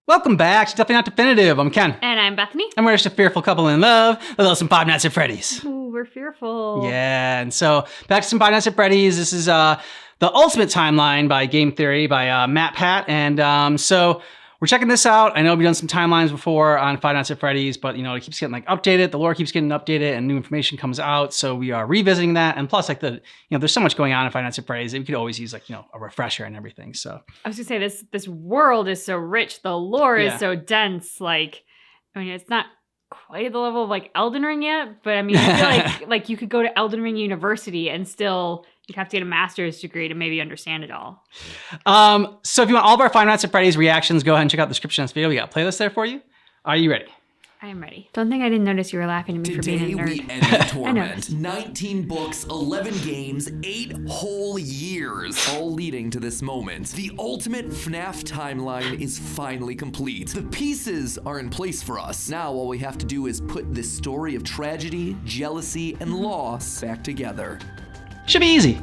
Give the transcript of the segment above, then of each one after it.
Welcome back to Definitely Not Definitive. I'm Ken. And I'm Bethany. And we're just a fearful couple in love that loves some Five Nights at Freddy's. Ooh, we're fearful. Yeah, and so back to some Five Nights at Freddy's. This is the Ultimate Timeline by Game Theory by Matt Pat. And so we're checking this out. I know we've done some timelines before on Five Nights at Freddy's, but it keeps getting updated. The lore keeps getting updated and new information comes out. So we are revisiting that. And plus there's so much going on in Five Nights at Freddy's that we could always use a refresher and everything. So I was gonna say this world is so rich. The lore is so dense. It's not quite at the level of Elden Ring yet, but I feel like you could go to Elden Ring University and still you'd have to get a master's degree to maybe understand it all. So if you want all of our Five Nights at Freddy's reactions, go ahead and check out the description of this video. We got a playlist there for you. Are you ready? I am ready. Don't think I didn't notice you were laughing at me for being a nerd. Today we end the torment. 19 books, 11 games, 8 whole years, all leading to this moment. The ultimate FNAF timeline is finally complete. The pieces are in place for us. Now all we have to do is put this story of tragedy, jealousy, and loss back together. Should be easy.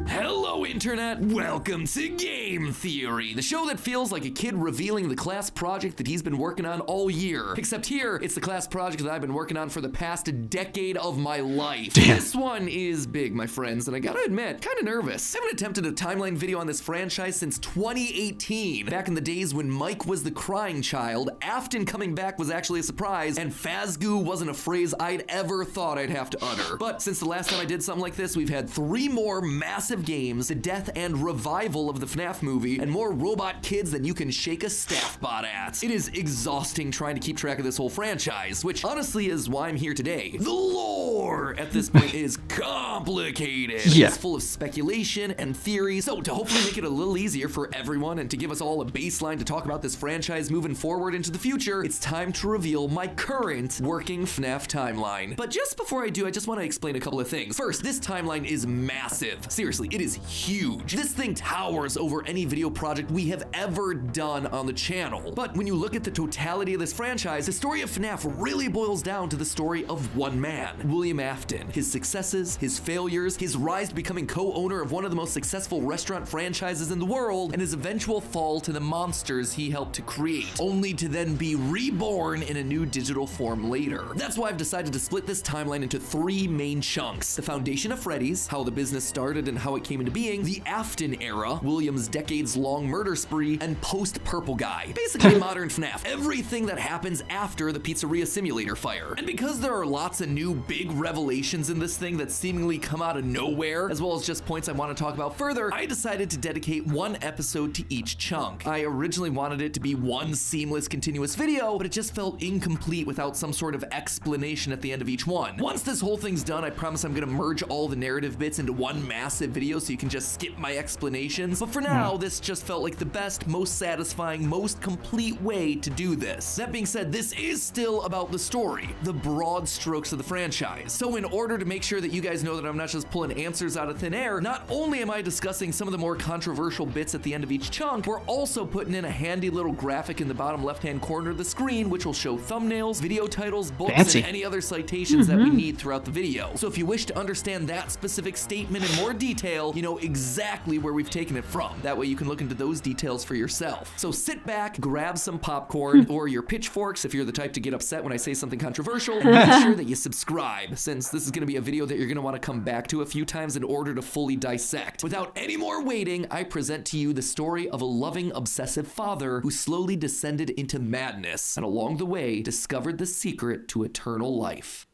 Hello, Internet. Welcome to Game Theory, the show that feels like a kid revealing the class project that he's been working on all year. Except here, it's the class project that I've been working on for the past decade of my life. Damn. This one is big, my friends, and I gotta admit, kinda nervous. I haven't attempted a timeline video on this franchise since 2018. Back in the days when Mike was the crying child, Afton coming back was actually a surprise, and Fazgoo wasn't a phrase I'd ever thought I'd have to utter. But since the last time I did something like this, we've had 3 more massive games, the death and revival of the FNAF movie, and more robot kids than you can shake a staff bot at. It is exhausting trying to keep track of this whole franchise, which honestly is why I'm here today. The lore at this point is complicated. Yeah. It's full of speculation and theory, so to hopefully make it a little easier for everyone and to give us all a baseline to talk about this franchise moving forward into the future, it's time to reveal my current working FNAF timeline. But just before I do, I just want to explain a couple of things. First, this timeline is massive. Seriously, it is huge. This thing towers over any video project we have ever done on the channel. But when you look at the totality of this franchise, the story of FNAF really boils down to the story of one man, William Afton. His successes, his failures, his rise to becoming co-owner of one of the most successful restaurant franchises in the world, and his eventual fall to the monsters he helped to create, only to then be reborn in a new digital form later. That's why I've decided to split this timeline into 3 main chunks. The foundation of Freddy's, how the business started and how it came into being, the Afton era, William's decades-long murder spree, and post-Purple Guy. Basically modern FNAF, everything that happens after the Pizzeria Simulator fire. And because there are lots of new big revelations in this thing that seemingly come out of nowhere, as well as just points I want to talk about further, I decided to dedicate 1 episode to each chunk. I originally wanted it to be one seamless, continuous video, but it just felt incomplete without some sort of explanation at the end of each one. Once this whole thing's done, I promise I'm gonna merge all the narrative bits into one massive video so you can just skip my explanations. But for now, this just felt like the best, most satisfying, most complete way to do this. That being said, this is still about the story, the broad strokes of the franchise. So in order to make sure that you guys know that I'm not just pulling answers out of thin air, not only am I discussing some of the more controversial bits at the end of each chunk, we're also putting in a handy little graphic in the bottom left-hand corner of the screen, which will show thumbnails, video titles, books, Fancy. and any other citations that we need throughout the video. So if you wish to understand that specific statement in more detail, you know exactly where we've taken it from. That way you can look into those details for yourself. So sit back, grab some popcorn or your pitchforks if you're the type to get upset when I say something controversial, and make sure that you subscribe, since this is going to be a video that you're going to want to come back to a few times in order to fully dissect. Without any more waiting, I present to you the story of a loving, obsessive father who slowly descended into madness and along the way discovered the secret to eternal life.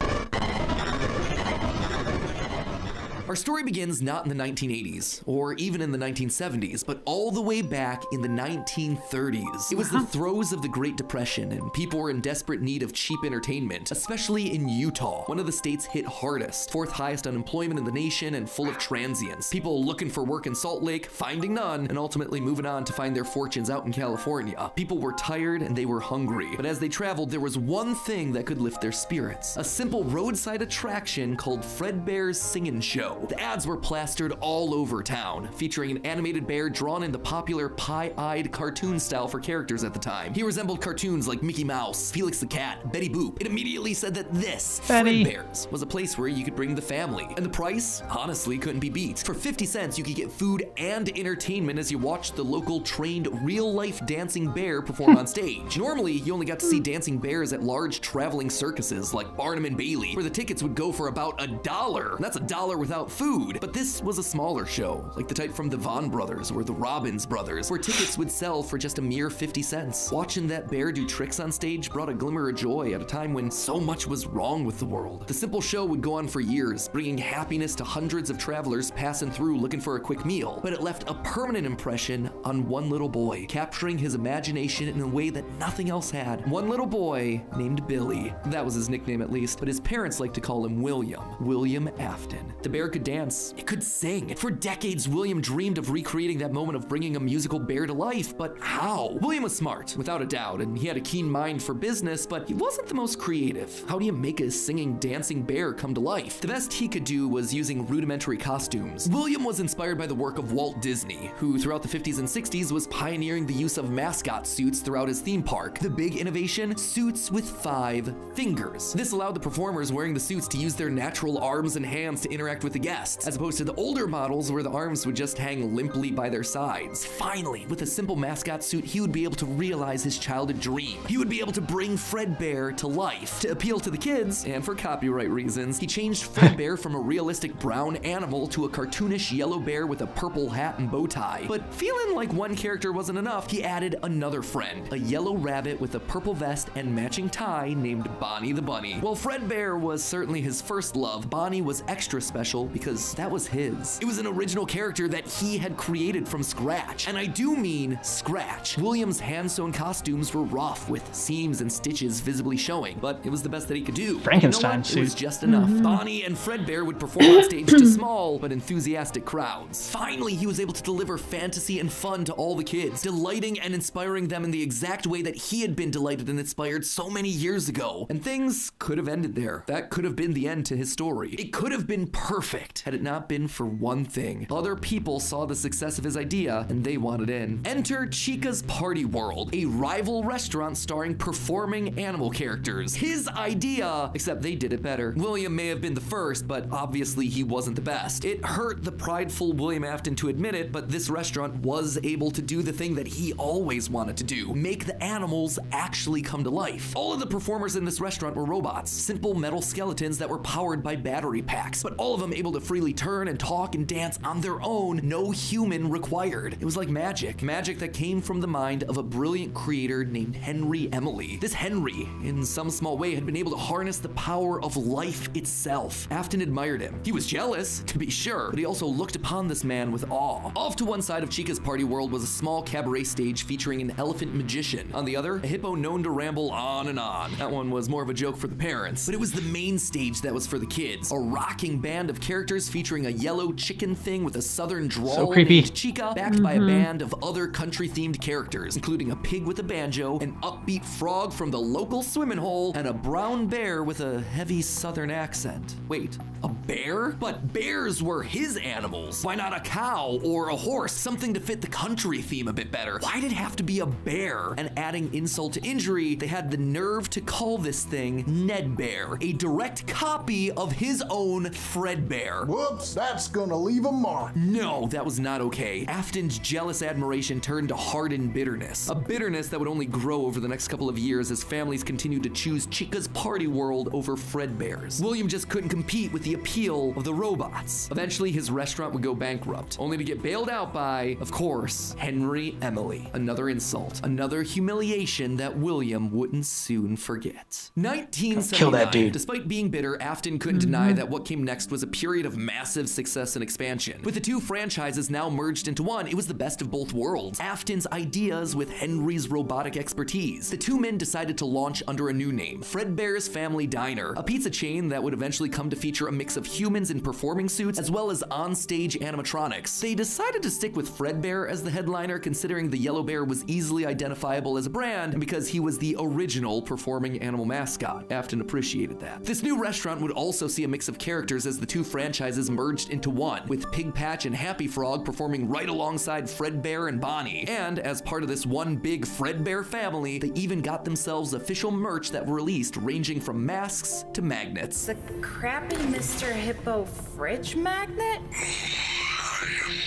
Our story begins not in the 1980s, or even in the 1970s, but all the way back in the 1930s. It was the throes of the Great Depression, and people were in desperate need of cheap entertainment, especially in Utah, one of the states hit hardest, 4th highest unemployment in the nation, and full of transients. People looking for work in Salt Lake, finding none, and ultimately moving on to find their fortunes out in California. People were tired and they were hungry, but as they traveled, there was one thing that could lift their spirits. A simple roadside attraction called Fredbear's Singin' Show. show. The ads were plastered all over town, featuring an animated bear drawn in the popular pie-eyed cartoon style for characters at the time. He resembled cartoons like Mickey Mouse, Felix the Cat, Betty Boop. It immediately said that this, Betty. Fredbear's, was a place where you could bring the family. And the price, honestly, couldn't be beat. For 50 cents, you could get food and entertainment as you watched the local trained real-life dancing bear perform on stage. Normally, you only got to see dancing bears at large traveling circuses like Barnum and Bailey, where the tickets would go for about $1. That's $1 without food. But this was a smaller show, like the type from the Von Brothers or the Robbins Brothers, where tickets would sell for just a mere 50 cents. Watching that bear do tricks on stage brought a glimmer of joy at a time when so much was wrong with the world. The simple show would go on for years, bringing happiness to hundreds of travelers passing through looking for a quick meal. But it left a permanent impression on one little boy, capturing his imagination in a way that nothing else had. One little boy named Billy. That was his nickname at least, but his parents liked to call him William Afton. The bear could dance, it could sing. For decades, William dreamed of recreating that moment of bringing a musical bear to life, but how? William was smart, without a doubt, and he had a keen mind for business, but he wasn't the most creative. How do you make a singing, dancing bear come to life? The best he could do was using rudimentary costumes. William was inspired by the work of Walt Disney, who throughout the 50s and 60s was pioneering the use of mascot suits throughout his theme park. The big innovation? Suits with 5 fingers. This allowed the performers wearing the suits to use their natural arms and hands to interact with the guests, as opposed to the older models where the arms would just hang limply by their sides. Finally, with a simple mascot suit, he would be able to realize his childhood dream. He would be able to bring Fredbear to life. To appeal to the kids, and for copyright reasons, he changed Fredbear from a realistic brown animal to a cartoonish yellow bear with a purple hat and bow tie. But feeling like one character wasn't enough, he added another friend, a yellow rabbit with a purple vest and matching tie named Bonnie the Bunny. While Fredbear was certainly his first love, Bonnie was extra special because that was his. It was an original character that he had created from scratch. And I do mean scratch. William's hand-sewn costumes were rough with seams and stitches visibly showing, but it was the best that he could do. Frankenstein It was suit. just enough. Bonnie and Fredbear would perform on stage to small but enthusiastic crowds. Finally, he was able to deliver fantasy and fun to all the kids, delighting and inspiring them in the exact way that he had been delighted and inspired so many years ago. And things could have ended there. That could have been the end to his story. It could have been perfect had it not been for one thing. Other people saw the success of his idea and they wanted in. Enter Chica's Party World, a rival restaurant starring performing animal characters. His idea, except they did it better. William may have been the first, but obviously he wasn't the best. It hurt the prideful William Afton to admit it, but this restaurant was able to do the thing that he always wanted to do: make the animals actually come to life. All of the performers in this restaurant were robots, simple metal skeletons that were powered by battery packs, but all of them able to freely turn and talk and dance on their own, no human required. It was like magic that came from the mind of a brilliant creator named Henry Emily. This Henry, in some small way, had been able to harness the power of life itself. Afton admired him. He was jealous, to be sure, but he also looked upon this man with awe. Off to one side of Chica's Party World was a small cabaret stage featuring an elephant magician. On the other, a hippo known to ramble on and on. That one was more of a joke for the parents, but it was the main stage that was for the kids. A rocking band of characters featuring a yellow chicken thing with a southern drawl So creepy. named Chica, backed by a band of other country-themed characters, including a pig with a banjo, an upbeat frog from the local swimming hole, and a brown bear with a heavy southern accent. Wait, a bear? But bears were his animals. Why not a cow or a horse? Something to fit the country theme a bit better. Why'd it have to be a bear? And adding insult to injury, they had the nerve to call this thing Ned Bear, a direct copy of his own Fredbear. Whoops, that's gonna leave a mark. No, that was not okay. Afton's jealous admiration turned to hardened bitterness. A bitterness that would only grow over the next couple of years as families continued to choose Chica's Party World over Fredbear's. William just couldn't compete with the appeal of the robots. Eventually, his restaurant would go bankrupt, only to get bailed out by, of course, Henry Emily. Another insult, another humiliation that William wouldn't soon forget. 1979. Kill that dude. Despite being bitter, Afton couldn't deny that what came next was a period of massive success and expansion. With the two franchises now merged into one, it was the best of both worlds. Afton's ideas with Henry's robotic expertise. The two men decided to launch under a new name, Fredbear's Family Diner, a pizza chain that would eventually come to feature a mix of humans in performing suits as well as on-stage animatronics. They decided to stick with Fredbear as the headliner, considering the yellow bear was easily identifiable as a brand and because he was the original performing animal mascot. Afton appreciated that. This new restaurant would also see a mix of characters as the two franchises merged into one, with Pig Patch and Happy Frog performing right alongside Fredbear and Bonnie. And as part of this one big Fredbear family, they even got themselves official merch that were released, ranging from masks to magnets. The crappy Mr. Hippo fridge magnet?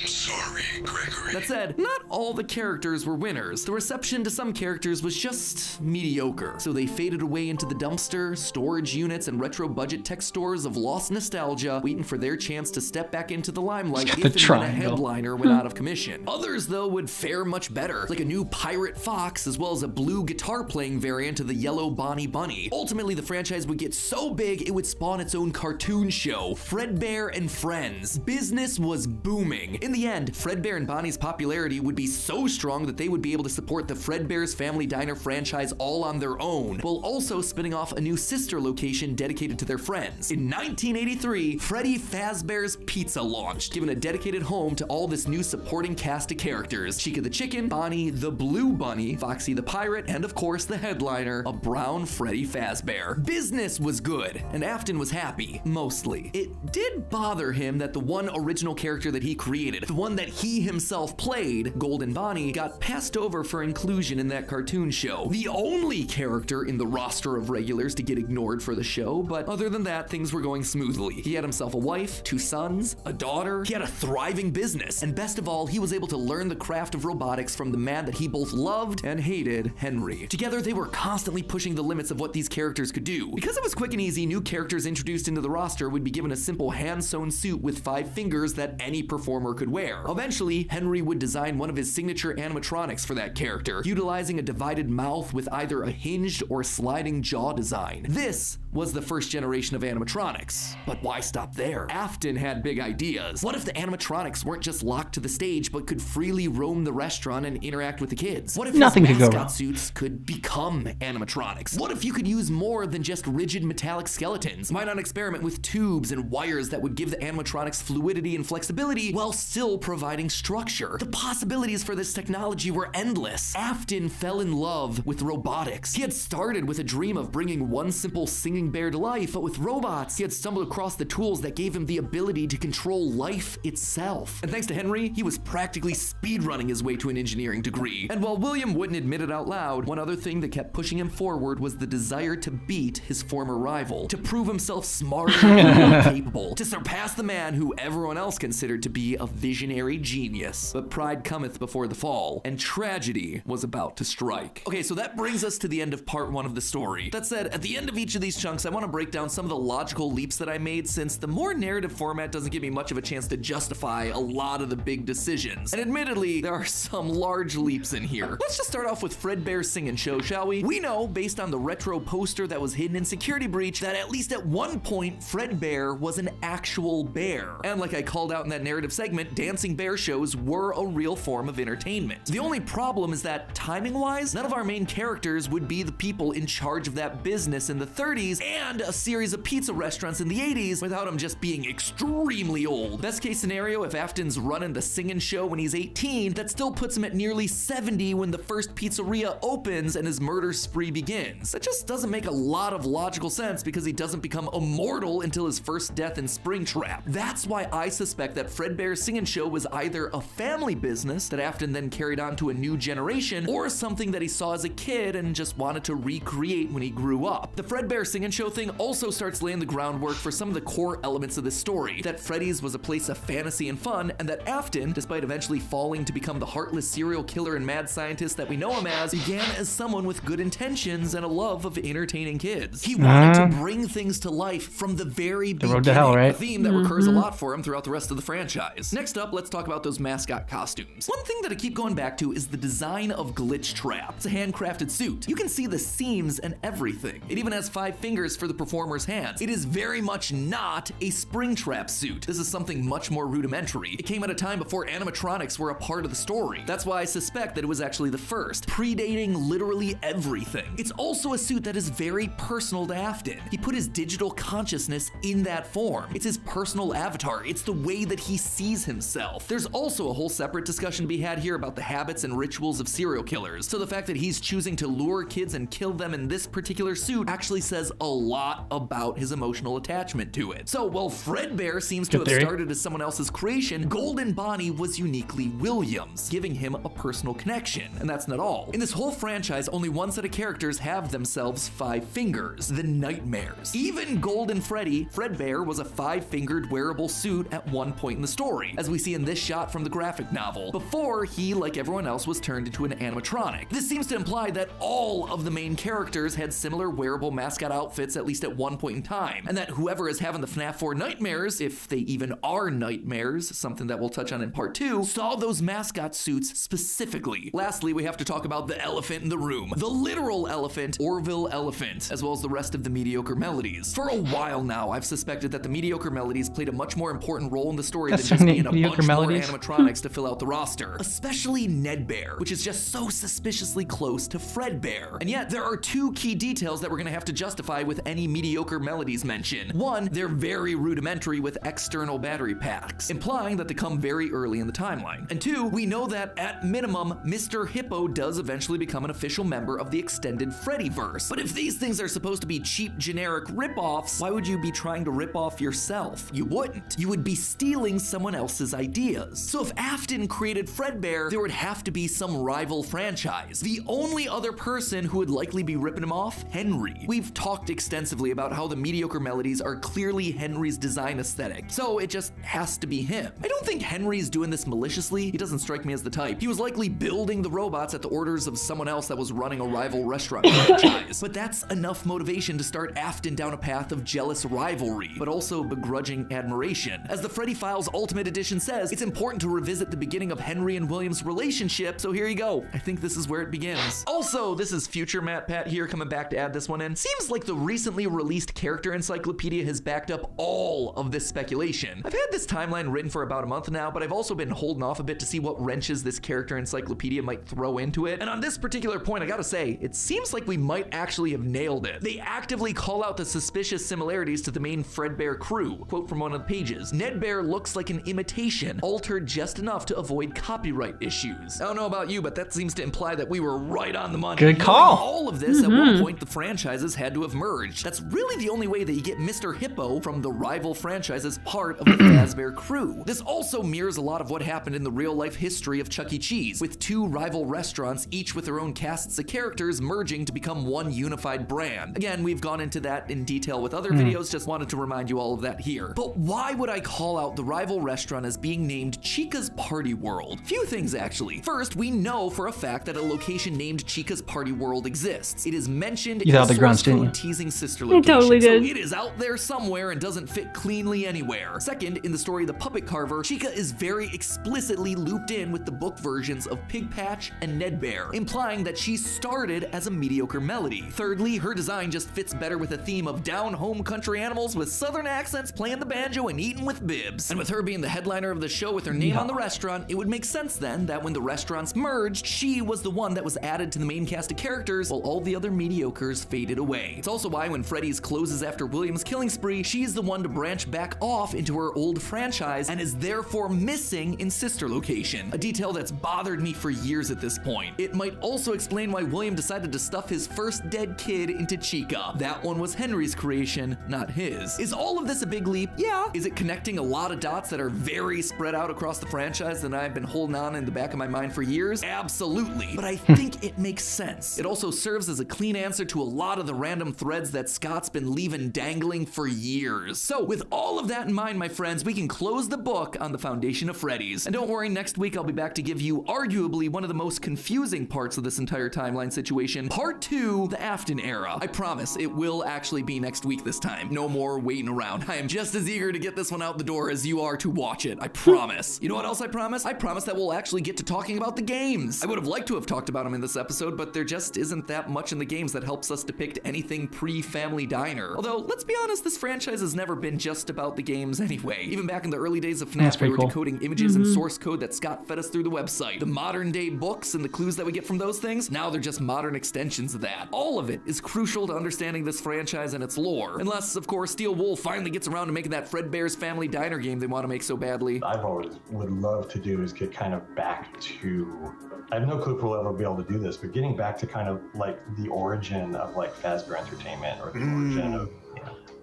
Sorry, Gregory. That said, not all the characters were winners. The reception to some characters was just mediocre, so they faded away into the dumpster, storage units, and retro budget tech stores of lost nostalgia, waiting for their chance to step back into the limelight if and when a headliner went out of commission. Others, though, would fare much better, like a new Pirate Fox, as well as a blue guitar-playing variant of the yellow Bonnie Bunny. Ultimately, the franchise would get so big, it would spawn its own cartoon show, Fredbear and Friends. Business was booming. In the end, Fredbear and Bonnie's popularity would be so strong that they would be able to support the Fredbear's Family Diner franchise all on their own, while also spinning off a new sister location dedicated to their friends. In 1983, Freddy Fazbear's Pizza launched, giving a dedicated home to all this new supporting cast of characters: Chica the Chicken, Bonnie the Blue Bunny, Foxy the Pirate, and of course the headliner, a brown Freddy Fazbear. Business was good, and Afton was happy, mostly. It did bother him that the one original character that he created, the one that he himself played, Golden Bonnie, got passed over for inclusion in that cartoon show. The only character in the roster of regulars to get ignored for the show, but other than that, things were going smoothly. He had himself a wife, 2 sons, a daughter, he had a thriving business, and best of all, he was able to learn the craft of robotics from the man that he both loved and hated, Henry. Together, they were constantly pushing the limits of what these characters could do. Because it was quick and easy, new characters introduced into the roster would be given a simple hand-sewn suit with 5 fingers that any performer could wear. Eventually, Henry would design one of his signature animatronics for that character, utilizing a divided mouth with either a hinged or sliding jaw design. This was the first generation of animatronics. But why stop there? Afton had big ideas. What if the animatronics weren't just locked to the stage, but could freely roam the restaurant and interact with the kids? What if Nothing could go mascot wrong. suits could become animatronics? What if you could use more than just rigid metallic skeletons? Why not experiment with tubes and wires that would give the animatronics fluidity and flexibility while still providing structure? The possibilities for this technology were endless. Afton fell in love with robotics. He had started with a dream of bringing one simple singing bear to life, but with robots, he had stumbled across the tools that gave him the ability to control life itself. And thanks to Henry, he was practically speedrunning his way to an engineering degree. And while William wouldn't admit it out loud, one other thing that kept pushing him forward was the desire to beat his former rival, to prove himself smarter and more capable, to surpass the man who everyone else considered to be a visionary genius. But pride cometh before the fall, and tragedy was about to strike. Okay, so that brings us to the end of part 1 of the story. That said, at the end of each of these chunks, I want to break down some of the logical leaps that I made, since the more narrative format doesn't give me much of a chance to justify a lot of the big decisions. And admittedly, there are some large leaps in here. Let's just start off with Fredbear's Singin' Show, shall we? We know, based on the retro poster that was hidden in Security Breach, that at least at one point, Fredbear was an actual bear. And like I called out in that narrative segment, dancing bear shows were a real form of entertainment. The only problem is that, timing-wise, none of our main characters would be the people in charge of that business in the 30s and a series of pizza restaurants in the 80s without him just being extremely old. Best case scenario, if Afton's running the Singin' Show when he's 18, that still puts him at nearly 70 when the first pizzeria opens and his murder spree begins. That just doesn't make a lot of logical sense because he doesn't become immortal until his first death in Springtrap. That's why I suspect that Fredbear's Singin' Show was either a family business that Afton then carried on to a new generation, or something that he saw as a kid and just wanted to recreate when he grew up. The Fredbear Singin' Show thing also starts laying the groundwork for some of the core elements of this story, that Freddy's was a place of fantasy and fun, and that Afton, despite eventually falling to become the heartless serial killer and mad scientist that we know him as, began as someone with good intentions and a love of entertaining kids. He wanted to bring things to life from the very beginning, road to hell, right? a theme that recurs a lot for him throughout the rest of the franchise. Next up, let's talk about those mascot costumes. One thing that I keep going back to is the design of Glitch Trap. It's a handcrafted suit. You can see the seams and everything. It even has 5 fingers fingers for the performer's hands. It is very much not a Springtrap suit. This is something much more rudimentary. It came at a time before animatronics were a part of the story. That's why I suspect that it was actually the first, predating literally everything. It's also a suit that is very personal to Afton. He put his digital consciousness in that form. It's his personal avatar. It's the way that he sees himself. There's also a whole separate discussion to be had here about the habits and rituals of serial killers. So the fact that he's choosing to lure kids and kill them in this particular suit actually says a lot about his emotional attachment to it. So while Fredbear seems to have started as someone else's creation, Golden Bonnie was uniquely Williams, giving him a personal connection. And that's not all. In this whole franchise, only one set of characters have themselves 5 fingers, the Nightmares. Even Golden Freddy, Fredbear, was a 5-fingered wearable suit at one point in the story, as we see in this shot from the graphic novel, before he, like everyone else, was turned into an animatronic. This seems to imply that all of the main characters had similar wearable mascot outfits at least at one point in time, and that whoever is having the FNAF 4 nightmares, if they even are nightmares, something that we'll touch on in part 2, saw those mascot suits specifically. Lastly, we have to talk about the elephant in the room. The literal elephant, Orville Elephant, as well as the rest of the mediocre melodies. For a while now, I've suspected that the mediocre melodies played a much more important role in the story than just being a bunch more animatronics to fill out the roster. Especially Ned Bear, which is just so suspiciously close to Fredbear. And yet, there are 2 key details that we're gonna have to justify with any mediocre melodies mention. One, they're very rudimentary with external battery packs, implying that they come very early in the timeline. And 2, we know that at minimum, Mr. Hippo does eventually become an official member of the extended Freddyverse. But if these things are supposed to be cheap, generic rip-offs, why would you be trying to rip off yourself? You wouldn't. You would be stealing someone else's ideas. So if Afton created Fredbear, there would have to be some rival franchise. The only other person who would likely be ripping him off, Henry. We've talked extensively about how the mediocre melodies are clearly Henry's design aesthetic, so it just has to be him. I don't think Henry's doing this maliciously. He doesn't strike me as the type. He was likely building the robots at the orders of someone else that was running a rival restaurant franchise. But that's enough motivation to start Afton down a path of jealous rivalry, but also begrudging admiration. As the Freddy Files Ultimate Edition says, it's important to revisit the beginning of Henry and William's relationship, so here you go. I think this is where it begins. Also, this is future Matt Pat here coming back to add this one in. Seems like the recently released character encyclopedia has backed up all of this speculation. I've had this timeline written for about a month now, but I've also been holding off a bit to see what wrenches this character encyclopedia might throw into it. And on this particular point, I gotta say, it seems like we might actually have nailed it. They actively call out the suspicious similarities to the main Fredbear crew. Quote from one of the pages, "Ned Bear looks like an imitation, altered just enough to avoid copyright issues." I don't know about you, but that seems to imply that we were right on the money. Good call. All of this, at one point, the franchises had to have merged. That's really the only way that you get Mr. Hippo from the rival franchise as part of the Fazbear crew. This also mirrors a lot of what happened in the real-life history of Chuck E. Cheese, with 2 rival restaurants, each with their own casts of characters, merging to become one unified brand. Again, we've gone into that in detail with other videos, just wanted to remind you all of that here. But why would I call out the rival restaurant as being named Chica's Party World? Few things, actually. First, we know for a fact that a location named Chica's Party World exists. It is mentioned in the source code teasing sister location. Totally did. So it is out there somewhere and doesn't fit cleanly anywhere. Second, in the story of the Puppet Carver, Chica is very explicitly looped in with the book versions of Pig Patch and Ned Bear, implying that she started as a mediocre melody. Thirdly, her design just fits better with a theme of down-home country animals with southern accents playing the banjo and eating with bibs. And with her being the headliner of the show with her name on the restaurant, it would make sense then that when the restaurants merged, she was the one that was added to the main cast of characters while all the other mediocres faded away. It's also why when Freddy's closes after William's killing spree, she's the one to branch back off into her old franchise and is therefore missing in Sister Location, a detail that's bothered me for years at this point. It might also explain why William decided to stuff his first dead kid into Chica. That one was Henry's creation, not his. Is all of this a big leap? Yeah. Is it connecting a lot of dots that are very spread out across the franchise that I've been holding on in the back of my mind for years? Absolutely. But I think it makes sense. It also serves as a clean answer to a lot of the random threads that Scott's been leaving dangling for years. So with all of that in mind, my friends, we can close the book on the foundation of Freddy's. And don't worry, next week I'll be back to give you arguably one of the most confusing parts of this entire timeline situation, part 2, the Afton era. I promise it will actually be next week this time. No more waiting around. I am just as eager to get this one out the door as you are to watch it. I promise. You know what else I promise? I promise that we'll actually get to talking about the games. I would have liked to have talked about them in this episode, but there just isn't that much in the games that helps us depict anything pre-Family Diner. Although, let's be honest, this franchise has never been just about the games anyway. Even back in the early days of FNAF, we were decoding images and source code that Scott fed us through the website. The modern day books and the clues that we get from those things, now they're just modern extensions of that. All of it is crucial to understanding this franchise and its lore. Unless, of course, Steel Wool finally gets around to making that Fredbear's Family Diner game they want to make so badly. I've always would love to do is get kind of back to, I have no clue if we'll ever be able to do this, but getting back to kind of like the origin of like Fazbear Entertainment, or the origin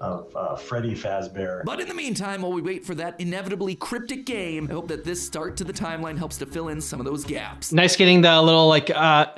of Freddy Fazbear. But in the meantime, while we wait for that inevitably cryptic game, I hope that this start to the timeline helps to fill in some of those gaps. Nice getting the little like, I'm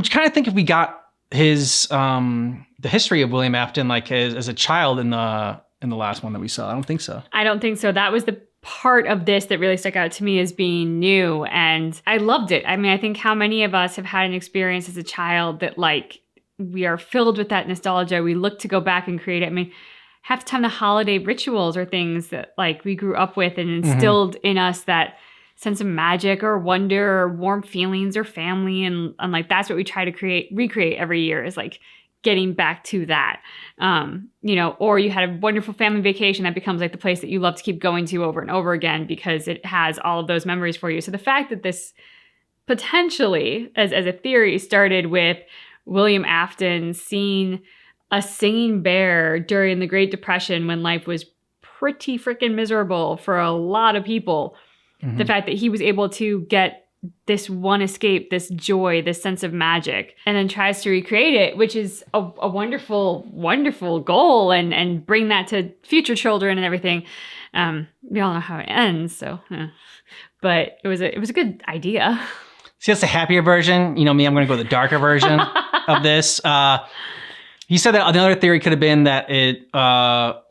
trying to think if we got his, the history of William Afton like as a child in the last one that we saw. I don't think so. I don't think so. That was the part of this that really stuck out to me as being new, and I loved it. I mean, I think how many of us have had an experience as a child that like we are filled with that nostalgia. We look to go back and create it. I mean, half the time the holiday rituals are things that like we grew up with and instilled in us that sense of magic or wonder or warm feelings or family, and like that's what we try to recreate every year, is like getting back to that. Or you had a wonderful family vacation that becomes like the place that you love to keep going to over and over again because it has all of those memories for you. So the fact that this potentially, as a theory, started with William Afton seeing a singing bear during the Great Depression when life was pretty freaking miserable for a lot of people. The fact that he was able to get this one escape, this joy, this sense of magic, and then tries to recreate it, which is a wonderful, wonderful goal, and bring that to future children and everything. We all know how it ends, so, but it was a good idea. See, that's the happier version. You know me, I'm going to go the darker version of this. He said that another theory could have been that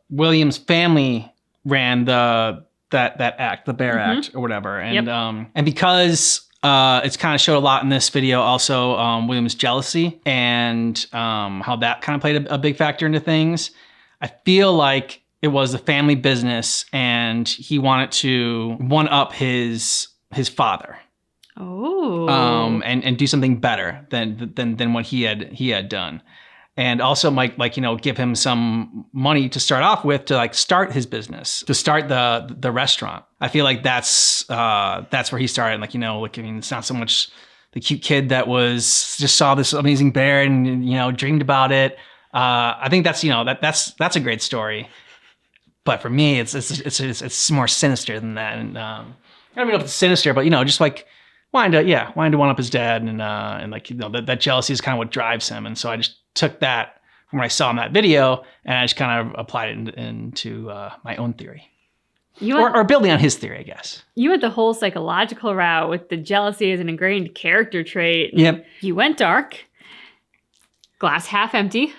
William's family ran that act, the bear act or whatever. And and because it's kind of showed a lot in this video also, William's jealousy and how that kind of played a big factor into things. I feel like it was the family business and he wanted to one up his father. Oh. And do something better than what he had done. And also give him some money to start off with to like start his business, to start the restaurant. I feel like that's where he started. It's not so much the cute kid that just saw this amazing bear and, dreamed about it. I think that's a great story. But for me, it's more sinister than that. And I don't know if it's sinister, but just like wanting to one up his dad and that jealousy is kind of what drives him. And so I just took that from what I saw in that video and I just kind of applied it into my own theory. Or building on his theory, I guess. You went the whole psychological route with the jealousy as an ingrained character trait. Yep. You went dark. Glass half empty.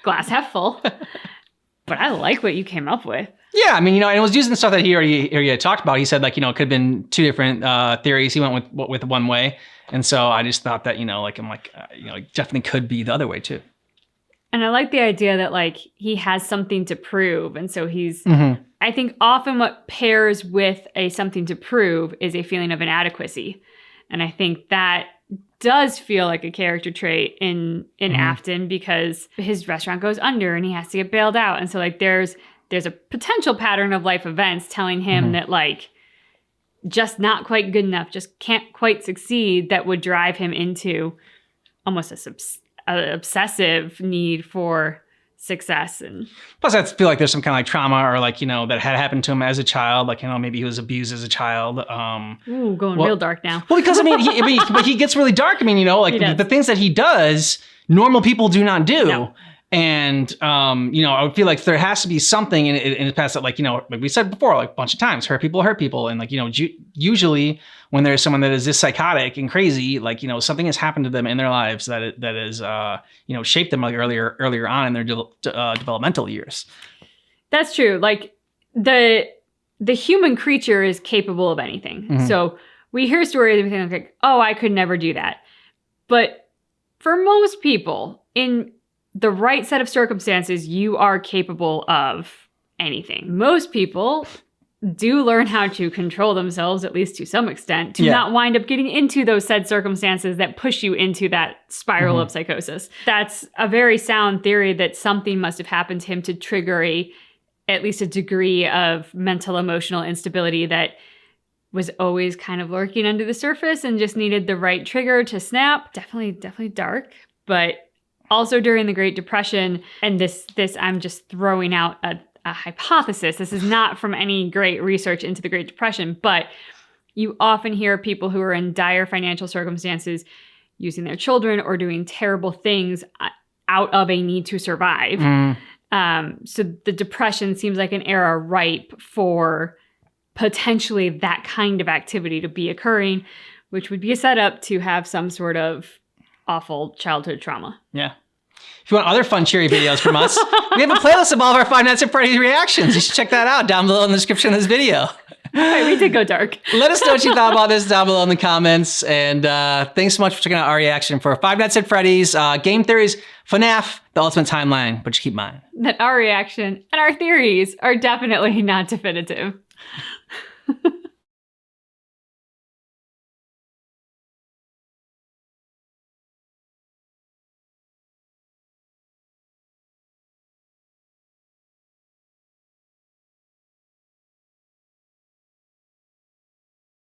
Glass half full. But I like what you came up with. Yeah, I mean, and it was using stuff that he already had talked about. He said, it could have been two different theories. He went with one way. And so I just thought that, definitely could be the other way too. And I like the idea that he has something to prove. And so he's, I think often what pairs with a something to prove is a feeling of inadequacy. And I think that does feel like a character trait in Afton because his restaurant goes under and he has to get bailed out. And so there's a potential pattern of life events telling him that just not quite good enough, just can't quite succeed, that would drive him into almost an obsessive need for success. And plus I feel like there's some kind of trauma or that had happened to him as a child. Maybe he was abused as a child. Going real dark now. Well, because but he gets really dark. The things that he does, normal people do not do. No. And, I would feel like there has to be something in his past that, like we said before, a bunch of times, hurt people. And usually when there's someone that is this psychotic and crazy, something has happened to them in their lives that is, shaped them earlier on in their developmental years. That's true. The human creature is capable of anything. So we hear stories and we think like, oh, I could never do that. But for most people in the right set of circumstances, you are capable of anything. Most people do learn how to control themselves, at least to some extent, to not wind up getting into those said circumstances that push you into that spiral of psychosis. That's a very sound theory that something must have happened to him to trigger at least a degree of mental emotional instability that was always kind of lurking under the surface and just needed the right trigger to snap. Definitely dark, but also during the Great Depression, and this I'm just throwing out a hypothesis. This is not from any great research into the Great Depression, but you often hear people who are in dire financial circumstances using their children or doing terrible things out of a need to survive. So the Depression seems like an era ripe for potentially that kind of activity to be occurring, which would be a setup to have some sort of awful childhood trauma. Yeah. If you want other fun, cheery videos from us, we have a playlist of all of our Five Nights at Freddy's reactions. You should check that out down below in the description of this video. Right, we did go dark. Let us know what you thought about this down below in the comments. And thanks so much for checking out our reaction for Five Nights at Freddy's, Game Theories, FNAF, The Ultimate Timeline. But just keep in mind that our reaction and our theories are definitely not definitive.